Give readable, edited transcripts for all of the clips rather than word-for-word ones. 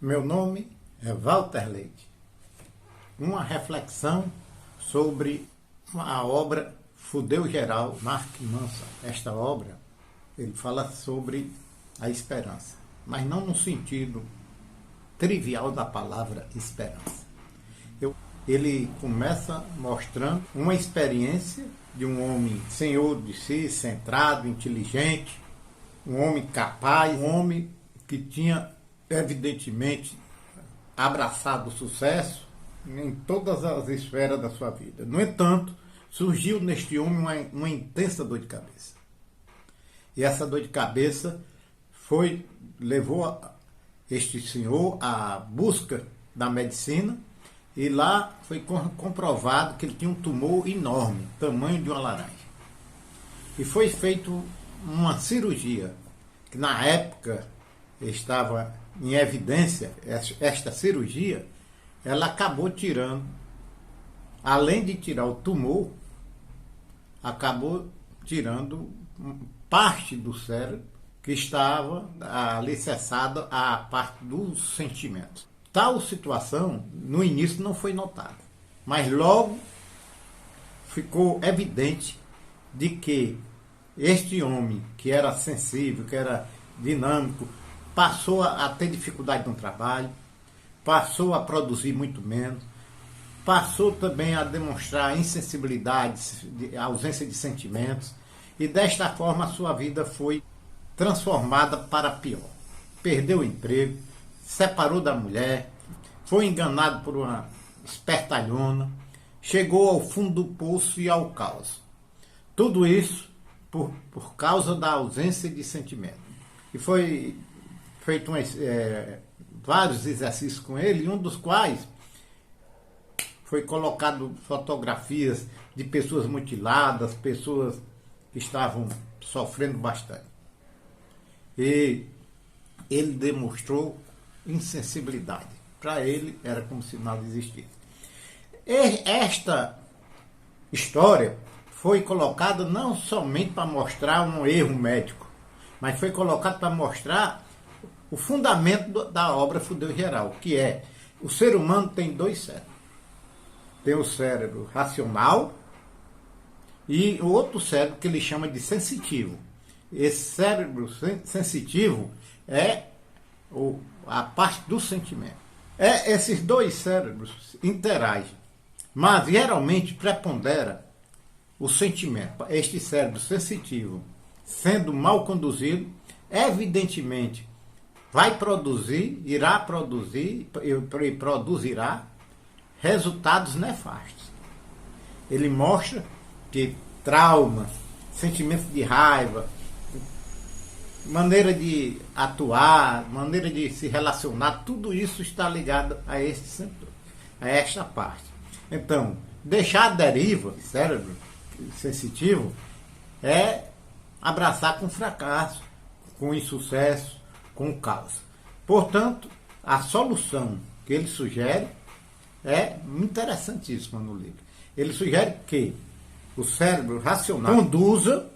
Meu nome é Walter Leite. Uma reflexão sobre a obra Fudeu Geral, Mark Manson. Esta obra, ele fala sobre a esperança, mas não no sentido trivial da palavra esperança. Ele começa mostrando uma experiência de um homem senhor de si, centrado, inteligente, um homem capaz, um homem que tinha evidentemente abraçado o sucesso em todas as esferas da sua vida. No entanto, surgiu neste homem uma intensa dor de cabeça. E essa dor de cabeça levou este senhor à busca da medicina, e lá foi comprovado que ele tinha um tumor enorme, tamanho de uma laranja. E foi feita uma cirurgia, que na época estava em evidência. Esta cirurgia, ela acabou tirando, além de tirar o tumor, acabou tirando parte do cérebro que estava alicerçada à parte dos sentimentos. Tal situação, no início, não foi notada, mas logo ficou evidente de que este homem, que era sensível, que era dinâmico, passou a ter dificuldade no trabalho, passou a produzir muito menos, passou também a demonstrar insensibilidade, ausência de sentimentos, e desta forma a sua vida foi transformada para pior. Perdeu o emprego, separou da mulher, foi enganado por uma espertalhona, chegou ao fundo do poço e ao caos. Tudo isso por causa da ausência de sentimento. E foi feito vários exercícios com ele, e um dos quais foi colocado fotografias de pessoas mutiladas, pessoas que estavam sofrendo bastante. E ele demonstrou insensibilidade. Para ele era como se nada existisse. Esta história foi colocada não somente para mostrar um erro médico, mas foi colocado para mostrar o fundamento da obra Fudeu Geral, que é: o ser humano tem dois cérebros. Tem o cérebro racional e o outro cérebro que ele chama de sensitivo. Esse cérebro sensitivo é a parte do sentimento. Esses dois cérebros interagem, mas geralmente prepondera o sentimento. Este cérebro sensitivo, sendo mal conduzido, evidentemente irá produzir e produzirá resultados nefastos. Ele mostra que trauma, sentimento de raiva, maneira de atuar, maneira de se relacionar, tudo isso está ligado a esta parte. Então, deixar a deriva, cérebro sensitivo, é abraçar com fracasso, com insucesso, com caos. Portanto, a solução que ele sugere é interessantíssima no livro. Ele sugere que o cérebro racional conduza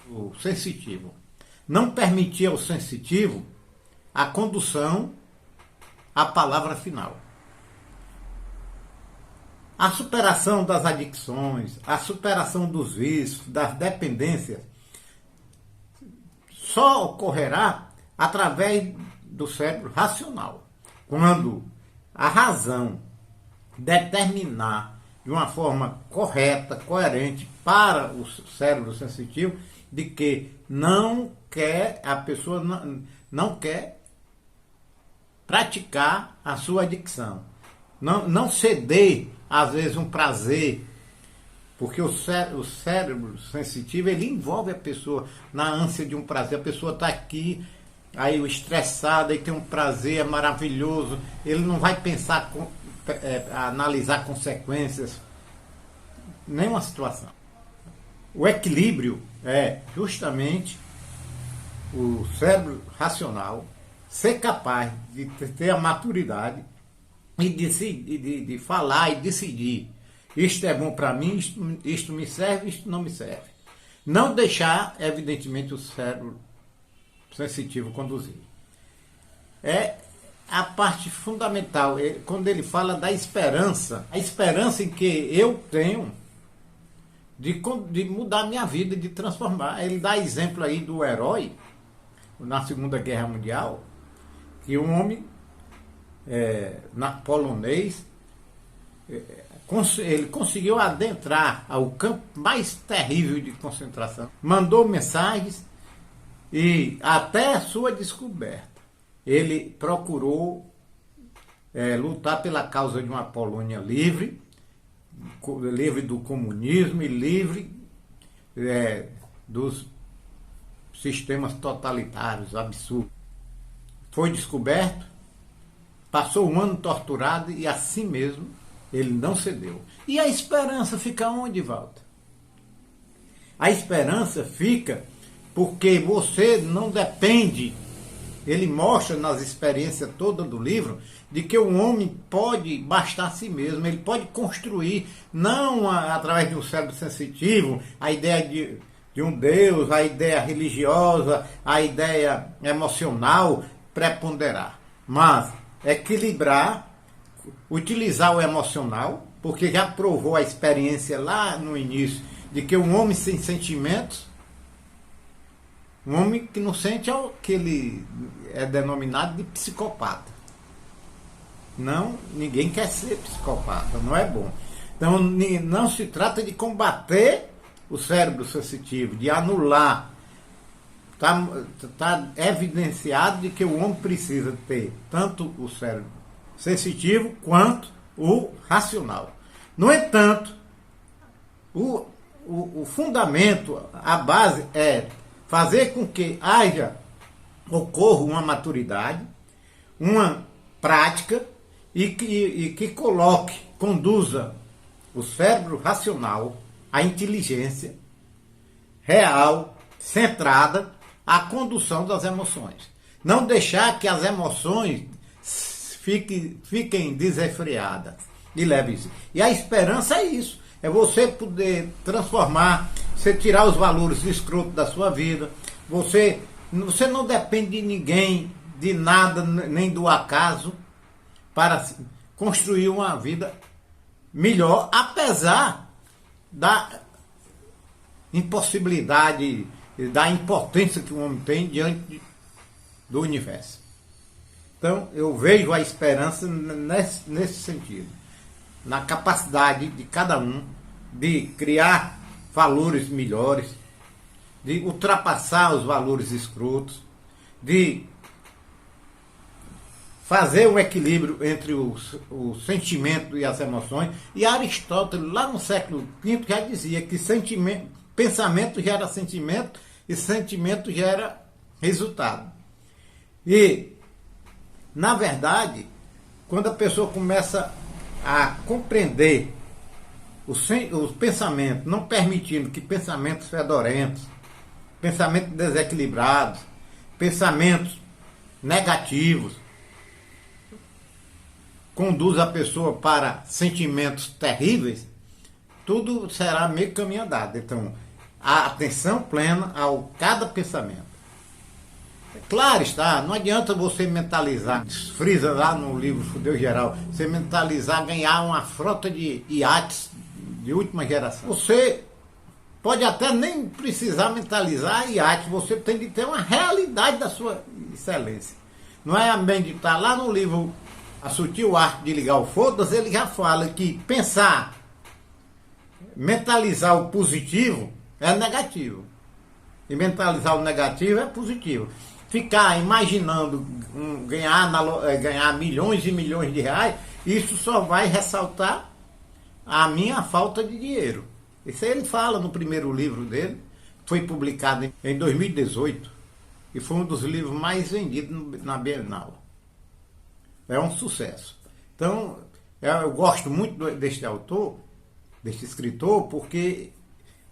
o sensitivo. Não permitir ao sensitivo a condução à palavra final. A superação das adicções, a superação dos vícios, das dependências, só ocorrerá através do cérebro racional. Quando a razão determinar de uma forma correta, coerente para o cérebro sensitivo de que a pessoa não quer praticar a sua adicção. Não ceder, às vezes, um prazer, porque o cérebro sensitivo, ele envolve a pessoa na ânsia de um prazer. A pessoa está aqui, aí estressada, e tem um prazer, é maravilhoso, ele não vai pensar, analisar consequências, nenhuma situação. O equilíbrio é justamente o cérebro racional ser capaz de ter a maturidade e de falar e decidir: isto é bom para mim, isto me serve, isto não me serve. Não deixar, evidentemente, o cérebro sensitivo conduzir. a parte fundamental, quando ele fala da esperança, a esperança em que eu tenho de mudar minha vida, de transformar. Ele dá exemplo aí do herói, na Segunda Guerra Mundial, que um homem polonês, ele conseguiu adentrar ao campo mais terrível de concentração, mandou mensagens e até a sua descoberta ele procurou lutar pela causa de uma Polônia livre, livre do comunismo e livre dos sistemas totalitários absurdos. Foi descoberto, passou um ano torturado e assim mesmo ele não cedeu. E a esperança fica onde, Walter? A esperança fica porque você não depende. Ele mostra nas experiências todas do livro de que o homem pode bastar a si mesmo, ele pode construir, não através de um cérebro sensitivo, a ideia de um Deus, a ideia religiosa, a ideia emocional preponderar, mas equilibrar, utilizar o emocional, porque já provou a experiência lá no início de que um homem sem sentimentos, um homem que não sente, é o que ele é denominado de psicopata. Não, ninguém quer ser psicopata, não é bom. Então não se trata de combater o cérebro sensitivo, de anular. Está evidenciado de que o homem precisa ter tanto o cérebro sensitivo quanto o racional. No entanto, o fundamento, a base é fazer com que ocorra uma maturidade, uma prática e que conduza o cérebro racional, a inteligência real, centrada, à condução das emoções. Não deixar que as emoções fiquem desenfreadas e leves. E a esperança é isso. É você poder transformar, você tirar os valores escrotos da sua vida. Você não depende de ninguém, de nada, nem do acaso, para construir uma vida melhor, apesar da impossibilidade, da impotência que o homem tem diante do universo. Então, eu vejo a esperança nesse sentido, na capacidade de cada um de criar valores melhores, de ultrapassar os valores escrotos, de fazer um equilíbrio entre o sentimento e as emoções. E Aristóteles, lá no século V, já dizia que pensamento gera sentimento e sentimento gera resultado. E, na verdade, quando a pessoa começa a compreender os pensamentos, não permitindo que pensamentos fedorentos, pensamentos desequilibrados, pensamentos negativos, conduz a pessoa para sentimentos terríveis, tudo será meio caminho andado. Então, a atenção plena a cada pensamento. Claro está, não adianta você mentalizar, frisa lá no livro Fudeu Geral, você mentalizar ganhar uma frota de iates de última geração. Você pode até nem precisar mentalizar iate, você tem de ter uma realidade da sua excelência. Não é a meditar lá no livro A Sutil Arte de Ligar o Foda-se, ele já fala que pensar, mentalizar o positivo é negativo. E mentalizar o negativo é positivo. Ficar imaginando ganhar milhões e milhões de reais, isso só vai ressaltar a minha falta de dinheiro. Isso aí ele fala no primeiro livro dele, foi publicado em 2018, e foi um dos livros mais vendidos na Bienal. É um sucesso. Então, eu gosto muito deste autor, deste escritor, porque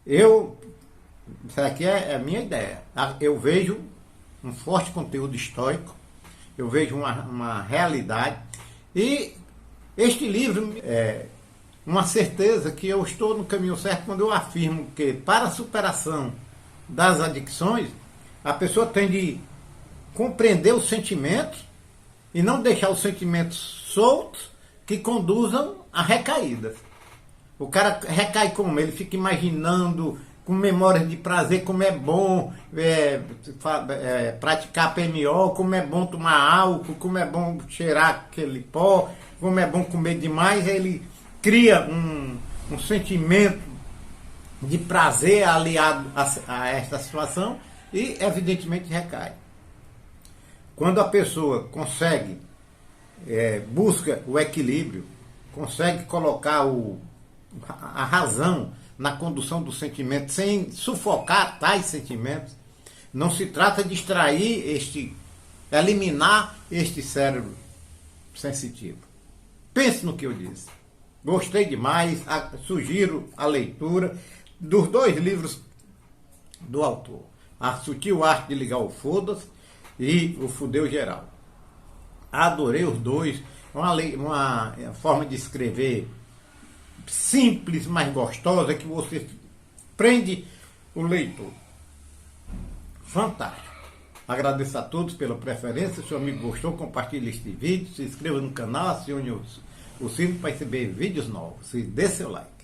isso aqui é a minha ideia. Eu vejo um forte conteúdo histórico, eu vejo uma realidade, e este livro é uma certeza que eu estou no caminho certo quando eu afirmo que, para a superação das adicções, a pessoa tem de compreender os sentimentos e não deixar os sentimentos soltos que conduzam a recaídas. O cara recai como? Ele fica imaginando com memórias de prazer, como é bom praticar PMO, como é bom tomar álcool, como é bom cheirar aquele pó, como é bom comer demais. Ele cria um sentimento de prazer aliado a esta situação e, evidentemente, recai. Quando a pessoa consegue, busca o equilíbrio, consegue colocar a razão na condução do sentimento, sem sufocar tais sentimentos, não se trata de eliminar este cérebro sensitivo. Pense no que eu disse. Gostei demais, sugiro a leitura dos 2 livros do autor. A Sutil Arte de Ligar o Foda-se e O Fudeu Geral. Adorei os 2. Uma forma de escrever simples, mas gostosa, que você prende o leitor. Fantástico. Agradeço a todos pela preferência. Se o amigo gostou, compartilhe este vídeo, se inscreva no canal, acione o sino para receber vídeos novos e dê seu like.